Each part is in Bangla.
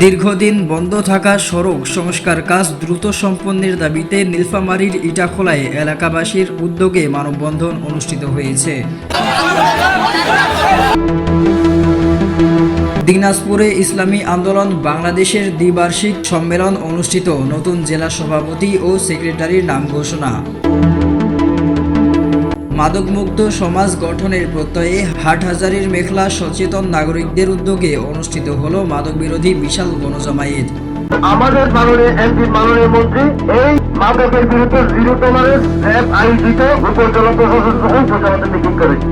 দীর্ঘদিন বন্ধ থাকা সড়ক সংস্কার কাজ দ্রুত সম্পন্নের দাবিতে নীলফামারীর ইটাখোলায় এলাকাবাসীর উদ্যোগে মানববন্ধন অনুষ্ঠিত হয়েছে। দিনাজপুরে ইসলামী আন্দোলন বাংলাদেশের দ্বিবার্ষিক সম্মেলন অনুষ্ঠিত, নতুন জেলা সভাপতি ও সেক্রেটারির নাম ঘোষণা। মাদকমুক্ত সমাজ গঠনের প্রত্যয়ে হাটহাজারীর মেখলা সচেতন নাগরিকদের উদ্যোগে অনুষ্ঠিত হলো মাদক বিরোধী বিশাল গণজমায়েত। আমাদের মাননীয় এমপি মাননীয় মন্ত্রী এই মাদকের বিরুদ্ধে জিরো টলারেন্স আইনটিতে উপজেলা প্রশাসন সহ প্রচারণা মিটিং করেছে।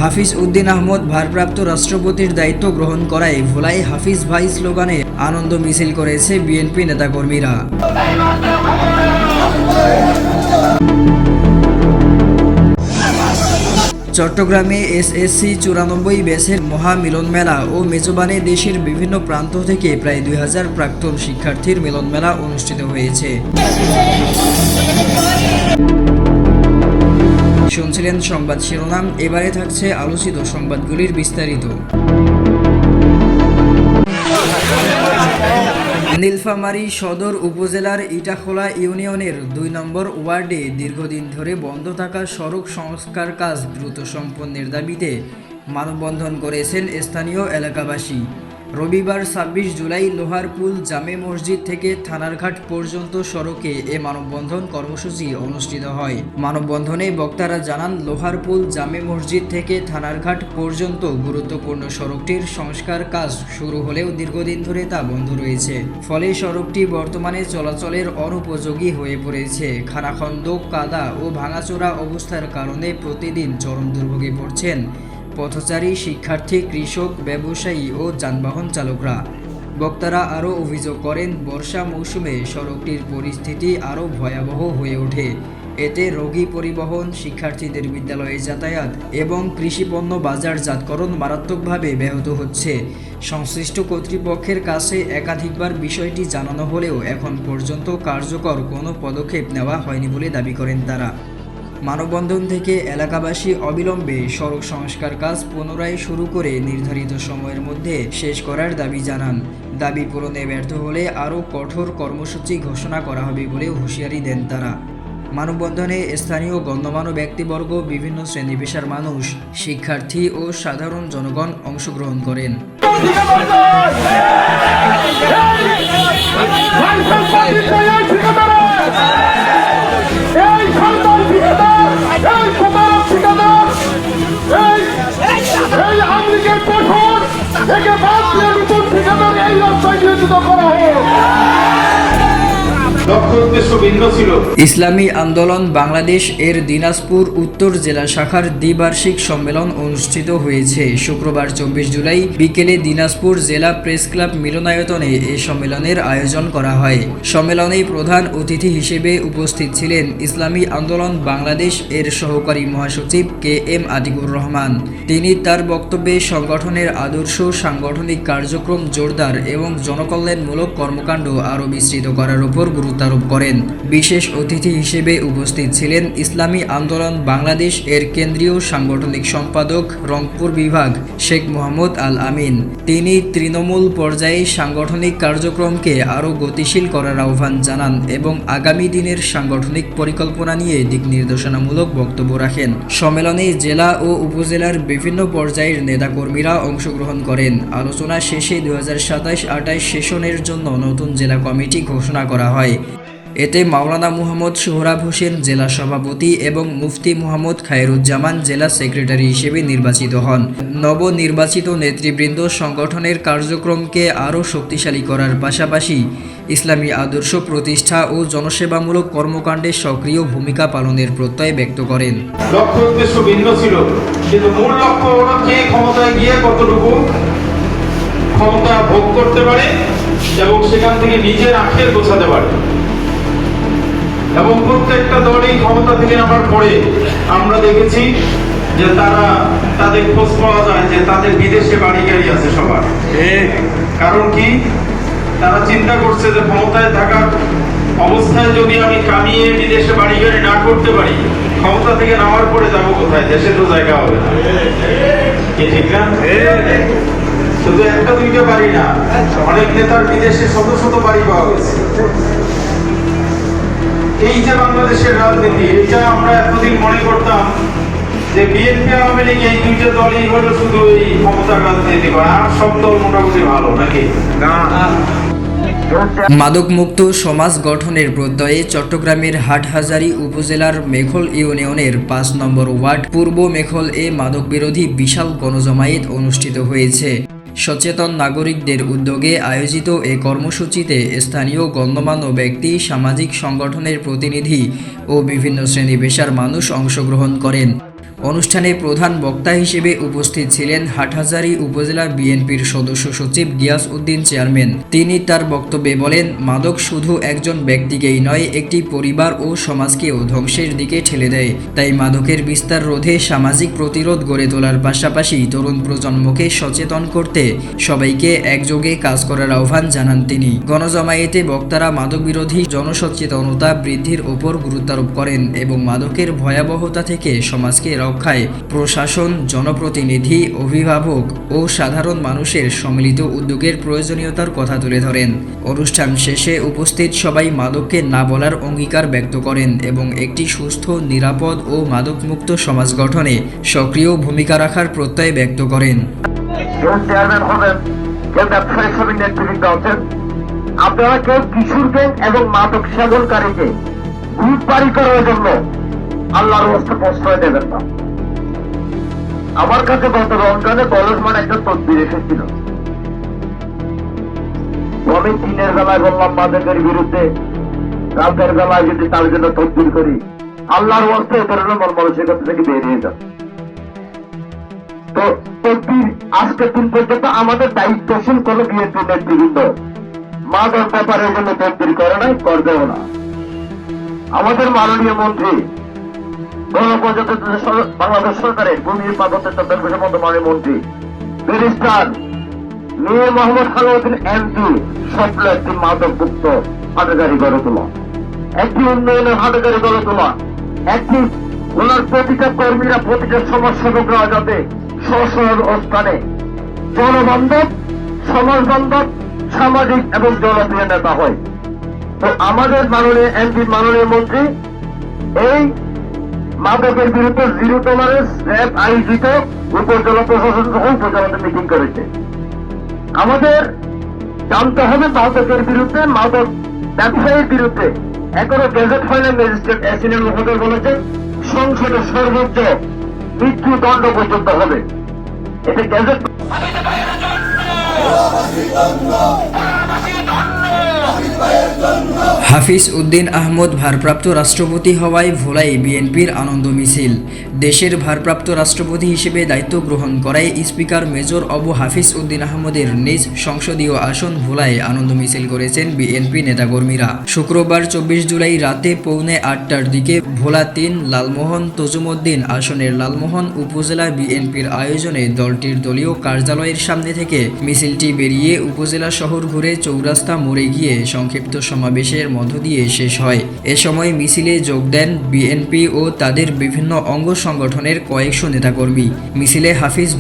হাফিজ উদ্দিন আহমদ ভারপ্রাপ্ত রাষ্ট্রপতির দায়িত্ব গ্রহণ করায় ভোলায় হাফিজ ভাই স্লোগানে আনন্দ মিছিল করেছে বিএনপি নেতাকর্মীরা। চট্টগ্রামে এসএসসি 94 ব্যাচের মহামিলন মেলা ও মেজবানে দেশের বিভিন্ন প্রান্ত থেকে প্রায় 2000 প্রাক্তন শিক্ষার্থীর মিলন মেলা অনুষ্ঠিত হয়েছে। শুনছিলেন সংবাদ শিরোনাম, এবারে থাকছে আলোচিত সংবাদগুলির বিস্তারিত। নীলফামারী সদর উপজেলার ইটাখোলা ইউনিয়নের 2 নম্বর ওয়ার্ডে দীর্ঘদিন ধরে বন্ধ থাকা সড়ক সংস্কার কাজ দ্রুত সম্পন্নের দাবিতে মানববন্ধন করেছেন স্থানীয় এলাকাবাসী। রবিবার 26 জুলাই লোহারপুল জামে মসজিদ থেকে থানারঘাট পর্যন্ত সড়কে এ মানববন্ধন কর্মসূচি অনুষ্ঠিত হয়। মানববন্ধনে বক্তারা জানান, লোহারপুল জামে মসজিদ থেকে থানারঘাট পর্যন্ত গুরুত্বপূর্ণ সড়কটির সংস্কার কাজ শুরু হলেও দীর্ঘদিন ধরে তা বন্ধ রয়েছে। ফলে সড়কটি বর্তমানে চলাচলের অনুপযোগী হয়ে পড়েছে। খানাখন্দ, কাদা ও ভাঙাচোরা অবস্থার কারণে প্রতিদিন চরম দুর্ভোগে পড়ছেন পথচারী, শিক্ষার্থী, কৃষক, ব্যবসায়ী ও যানবাহন চালকরা। বক্তারা আরও অভিযোগ করেন, বর্ষা মৌসুমে সড়কটির পরিস্থিতি আরও ভয়াবহ হয়ে ওঠে। এতে রোগী পরিবহন, শিক্ষার্থীদের বিদ্যালয়ে যাতায়াত এবং কৃষিপণ্য বাজারজাতকরণ মারাত্মকভাবে ব্যাহত হচ্ছে। সংশ্লিষ্ট কর্তৃপক্ষের কাছে একাধিকবার বিষয়টি জানানো হলেও এখন পর্যন্ত কার্যকর কোনো পদক্ষেপ নেওয়া হয়নি বলে দাবি করেন তারা। মানববন্ধন থেকে এলাকাবাসী অবিলম্বে সড়ক সংস্কার কাজ পুনরায় শুরু করে নির্ধারিত সময়ের মধ্যে শেষ করার দাবি জানান। দাবি পূরণে ব্যর্থ হলে আরও কঠোর কর্মসূচি ঘোষণা করা হবে বলেও হুঁশিয়ারি দেন তারা। মানববন্ধনে স্থানীয় গণ্যমান্য ব্যক্তিবর্গ, বিভিন্ন শ্রেণী পেশার মানুষ, শিক্ষার্থী ও সাধারণ জনগণ অংশগ্রহণ করেন। ইসলামী আন্দোলন বাংলাদেশ এর দিনাজপুর উত্তর জেলা শাখার দ্বিবার্ষিক সম্মেলন অনুষ্ঠিত হয়েছে। শুক্রবার 24 জুলাই বিকেলে দিনাজপুর জেলা প্রেস ক্লাব মিলনায়তনে এই সম্মেলনের আয়োজন করা হয়। সম্মেলনে প্রধান অতিথি হিসেবে উপস্থিত ছিলেন ইসলামী আন্দোলন বাংলাদেশ এর সহকারী মহাসচিব KM আতিকুর রহমান। তিনি তার বক্তব্যে সংগঠনের আদর্শ, সাংগঠনিক কার্যক্রম জোরদার এবং জনকল্যাণমূলক কর্মকাণ্ড আরও বিস্তৃত করার উপর গুরুত্ব আরোপ করেন। বিশেষ অতিথি হিসেবে উপস্থিত ছিলেন ইসলামী আন্দোলন বাংলাদেশ এর কেন্দ্রীয় সাংগঠনিক সম্পাদক রংপুর বিভাগ শেখ মোহাম্মদ আল আমিন। তিনি তৃণমূল পর্যায়ে সাংগঠনিক কার্যক্রমকে আরও গতিশীল করার আহ্বান জানান এবং আগামী দিনের সাংগঠনিক পরিকল্পনা নিয়ে দিক নির্দেশনামূলক বক্তব্য রাখেন। সম্মেলনে জেলা ও উপজেলার বিভিন্ন পর্যায়ের নেতাকর্মীরা অংশগ্রহণ করেন। আলোচনা শেষে 2027-28 সেশনের জন্য নতুন জেলা কমিটি ঘোষণা করা হয়। এতে মাওলানা মুহাম্মদ সোহরাব হোসেন জেলা সভাপতি এবং মুফতি মুহাম্মদ খায়রুজ্জামান জেলা সেক্রেটারি হিসেবে নির্বাচিত হন। নবনির্বাচিত নেতৃবৃন্দ সংগঠনের কার্যক্রমকে আরও শক্তিশালী করার পাশাপাশি ইসলামী আদর্শ প্রতিষ্ঠা ও জনসেবামূলক কর্মকাণ্ডে সক্রিয় ভূমিকা পালনের প্রত্যয় ব্যক্ত করেন। লক্ষ্য উদ্দেশ্য ভিন্ন ছিল, কিন্তু মূল লক্ষ্য ওরা কে ক্ষমতায় গিয়ে কতটুকু ক্ষমতা ভোগ করতে পারে এবং সেখান থেকে নিজের আখের গোছাতে পারে। এবং প্রত্যেকটা দলই ক্ষমতা থেকে নামার পরে আমরা দেখেছি যে তাদের খোঁজ পাওয়া যায় যে তাদের বিদেশে বাড়ি গাড়ি আছে সবার। কারণ কি, তারা চিন্তা করছে যে ক্ষমতায় থাকার অবস্থায় যদি আমি কামিয়ে বিদেশে বাড়ি গাড়ি না করতে পারি, ক্ষমতা থেকে নামার পরে যাবো কোথায়? দেশে তো জায়গা হবে না। কি ঠিক না? শুধু একটা দুইটা বাড়ি না, অনেক নেতার বিদেশে শত শত বাড়ি পাওয়া গেছে। এই যে বাংলাদেশের রাজনীতি, এটা আমরা এতদিন মনে করতাম যে বিএনপি আওয়ামী লীগ এই দুইটা দলই হলো শুধু এই ক্ষমতার রাজনীতি করে, আর সব দল মোটামুটি ভালো নাকি না? মাদকমুক্ত সমাজ গঠনের প্রত্যয়ে চট্টগ্রামের হাটহাজারী উপজেলার মেখল ইউনিয়নের ৫ নম্বর ওয়ার্ড পূর্ব মেখল এ মাদক বিরোধী বিশাল গণজমায়েত অনুষ্ঠিত হয়েছে। সচেতন নাগরিকদের উদ্যোগে আয়োজিত এ কর্মসূচিতে স্থানীয় গণ্যমান্য ব্যক্তি, সামাজিক সংগঠনের প্রতিনিধি ও বিভিন্ন শ্রেণী পেশার মানুষ অংশগ্রহণ করেন। অনুষ্ঠানে প্রধান বক্তা হিসেবে উপস্থিত ছিলেন হাটহাজারী উপজেলা বিএনপির সদস্য সচিব গিয়াস উদ্দিন চেয়ারম্যান। তিনি তার বক্তব্যে বলেন, মাদক শুধু একজন ব্যক্তিকেই নয়, একটি পরিবার ও সমাজকেও ধ্বংসের দিকে ঠেলে দেয়। তাই মাদকের বিস্তার রোধে সামাজিক প্রতিরোধ গড়ে তোলার পাশাপাশি তরুণ প্রজন্মকে সচেতন করতে সবাইকে একযোগে কাজ করার আহ্বান জানান তিনি। গণজমায়েতে বক্তারা মাদক বিরোধী জনসচেতনতা বৃদ্ধির ওপর গুরুত্বারোপ করেন এবং মাদকের ভয়াবহতা থেকে সমাজকে রক্ষায় প্রশাসন, জনপ্রতিনিধি, অভিভাবক ও সাধারণ মানুষের সম্মিলিত উদ্যোগের প্রয়োজনীয়তার কথা তুলে ধরেন। অনুষ্ঠান শেষে উপস্থিত সবাই মাদককে না বলার অঙ্গীকার ব্যক্ত করেন এবং একটি সুস্থ, নিরাপদ ও মাদকমুক্ত সমাজ গঠনে সক্রিয় ভূমিকা রাখার প্রত্যয় ব্যক্ত করেন। আপনারা কেউ কিশোরকে এবং মাদক সেবনকারীকে গ্রুপ বাড়ি করার জন্য আল্লাহর রাস্তায় প্রশ্রয় দেবেন না। আমার কাছে গত রমজানে বলসমান একটা তদবির এসেছিল। আমি দিনের বেলায় বললাম মাদকের বিরুদ্ধে, রাতের বেলায় যদি তার জন্য তদবির করি, আল্লাহর রাস্তায় এ ধরনের মন মানসিকতা থেকে বেরিয়ে যান। তো তদবির আজকের দিন পর্যন্ত আমাদের দায়িত্বশীল কোন বিএনপি নেতৃবৃন্দ মাদক ব্যাপারের জন্য তদবির করে নাই, করবেও না। আমাদের মাননীয় মন্ত্রী, গণপ্রজাতন্ত্রী বাংলাদেশ সরকারের ভূমি পার্বত্য চট্টগ্রাম মাননীয় মন্ত্রী ব্যারিস্টার মীর মোহাম্মদ সালাউদ্দিন এমপি স্বপ্ন একটি মাদকমুক্ত হাটাগাড়ি গড়ে তোলা, একটি উন্নয়নের হাটাগাড়ি গড়ে তোলা, একটি ওনার প্রতিটা কর্মীরা প্রতিটা সমাজসেবকরা যাতে স্ব স্থানে জনবান্ধব, সমাজ বান্ধব, সামাজিক এবং জনপ্রিয় নেতা হয়। তো আমাদের মাননীয় এমপি, মাননীয় মন্ত্রী এই মাদকের বিরুদ্ধে জিরো টলারেন্স র্যাব আয়োজিত উপজেলা প্রশাসন সহ উপজেলাতে মিটিং করেছে। আমাদের জানতে হবে মাদকের বিরুদ্ধে, মাদক ব্যবসায়ীর বিরুদ্ধে এখনো গেজেট হয় না। ম্যাজিস্ট্রেট এসিনের মহোদয় বলেছেন সংসদে সর্বোচ্চ মৃত্যুদণ্ড পর্যন্ত হবে। এটা গেজেট। হাফিজ উদ্দিন আহমদ ভারপ্রাপ্ত রাষ্ট্রপতি হওয়ায় ভোলায় বিএনপির আনন্দ মিছিল। দেশের ভারপ্রাপ্ত রাষ্ট্রপতি হিসেবে দায়িত্ব গ্রহণ করায় স্পিকার মেজর অবু হাফিজ উদ্দিন আহমদের নিজ সংসদীয় আসন ভোলায় আনন্দ মিছিল করেছেন বিএনপি নেতাকর্মীরা। শুক্রবার ২৪ জুলাই রাতে পৌনে ৮টার দিকে ভোলা ৩ লালমোহন তজুমউদ্দিন আসনের লালমোহন উপজেলা বিএনপির আয়োজনে দলটির দলীয় কার্যালয়ের সামনে থেকে মিছিলটি বেরিয়ে উপজেলা শহর ঘুরে চৌরাস্তা মোড়ে গিয়ে সংক্ষিপ্ত সমাবেশের মধ্য দিয়ে শেষ হয়। এ সময় মিছিলে যোগ দেন বিএনপি ও তাদের বিভিন্ন অঙ্গ সংগঠনের কয়েকশো নেতাকর্মী। মিছিলে হাফিজ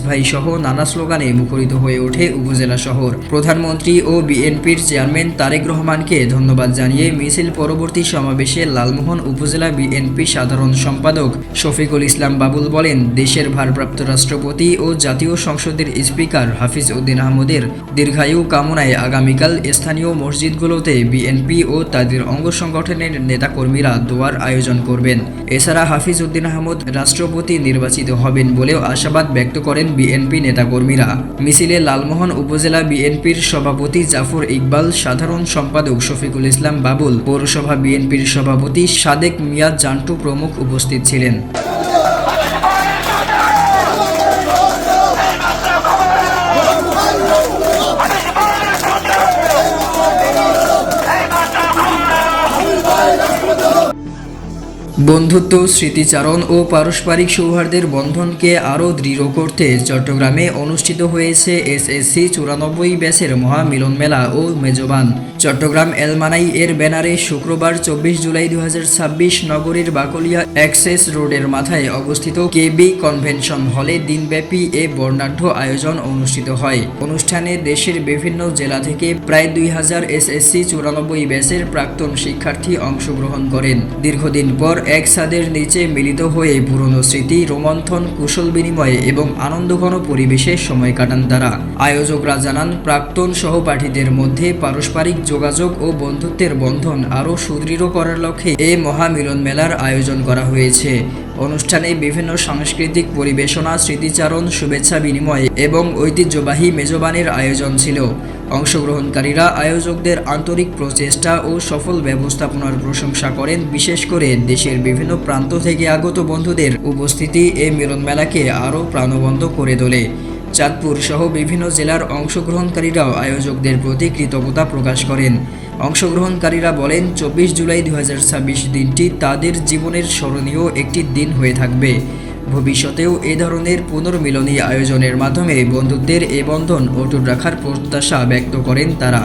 ভাই সহ নানা স্লোগানে মুখরিত হয়ে ওঠে উপজেলা শহর। প্রধানমন্ত্রী ও বিএনপির চেয়ারম্যান তারেক রহমানকে ধন্যবাদ জানিয়ে মিছিল পরবর্তী সমাবেশে লালমোহন উপজেলা বিএনপি সাধারণ সম্পাদক শফিকুল ইসলাম বাবুল বলেন, দেশের ভারপ্রাপ্ত রাষ্ট্রপতি ও জাতীয় সংসদের স্পিকার হাফিজ উদ্দিন আহমদের দীর্ঘায়ু কামনায় আগামীকাল স্থানীয় মসজিদগুলোতে বিএনপি ও তাদের অঙ্গ সংগঠনের নেতাকর্মীরা দোয়ার আয়োজন করবেন। এছাড়া হাফিজ উদ্দিন আহমদ রাষ্ট্রপতি নির্বাচিত হবেন বলেও আশাবাদ ব্যক্ত করেন বিএনপি নেতাকর্মীরা। মিছিলে লালমোহন উপজেলা বিএনপির সভাপতি জাফর ইকবাল, সাধারণ সম্পাদক শফিকুল ইসলাম বাবুল, পৌরসভা বিএনপির সভাপতি সাদেক মিয়া জান্টু প্রমুখ উপস্থিত ছিলেন। বন্ধুত্ব, স্মৃতিচারণ ও পারস্পরিক সৌহার্দ্যের বন্ধনকে আরও দৃঢ় করতে চট্টগ্রামে অনুষ্ঠিত হয়েছে এসএসসি 94 ব্যাচের মহামিলন মেলা ও মেজবান। চট্টগ্রাম এলমানাই এর ব্যানারে শুক্রবার 24 জুলাই 2026 নগরীর বাকলিয়া অ্যাক্সেস রোডের মাথায় অবস্থিত কেবি কনভেনশন হলে দিনব্যাপী এ বর্ণাঢ্য আয়োজন অনুষ্ঠিত হয়। অনুষ্ঠানে দেশের বিভিন্ন জেলা থেকে প্রায় 2000 এসএসসি 94 ব্যাচের প্রাক্তন শিক্ষার্থী অংশগ্রহণ করেন। দীর্ঘদিন পর এক ছাদের নিচে মিলিত হয়ে পুরনো স্মৃতি রোমন্থন, কুশল বিনিময় এবং আনন্দঘন পরিবেশে সময় কাটান তারা। আয়োজকরা জানান, প্রাক্তন সহপাঠীদের মধ্যে পারস্পরিক যোগাযোগ ও বন্ধুত্বের বন্ধন আরও সুদৃঢ় করার লক্ষ্যে এ মহামিলন মেলার আয়োজন করা হয়েছে। অনুষ্ঠানে বিভিন্ন সাংস্কৃতিক পরিবেশনা, স্মৃতিচারণ, শুভেচ্ছা বিনিময় এবং ঐতিহ্যবাহী মেজবানের আয়োজন ছিল। অংশগ্রহণকারীরা আয়োজকদের আন্তরিক প্রচেষ্টা ও সফল ব্যবস্থাপনার প্রশংসা করেন। বিশেষ করে দেশের বিভিন্ন প্রান্ত থেকে আগত বন্ধুদের উপস্থিতি এই মিলন মেলাকে আরও প্রাণবন্ত করে তোলে। চাঁদপুর সহ বিভিন্ন জেলার অংশগ্রহণকারীরাও আয়োজকদের প্রতি কৃতজ্ঞতা প্রকাশ করেন। অংশগ্রহণকারীরা বলেন, 24 জুলাই 2026 দিনটি তাদের জীবনের স্মরণীয় একটি দিন হয়ে থাকবে। ভবিষ্যতেও এ ধরনের পুনর্মিলনী আয়োজনের মাধ্যমে বন্ধুত্বের এ বন্ধন অটুট রাখার প্রত্যাশা ব্যক্ত করেন তারা।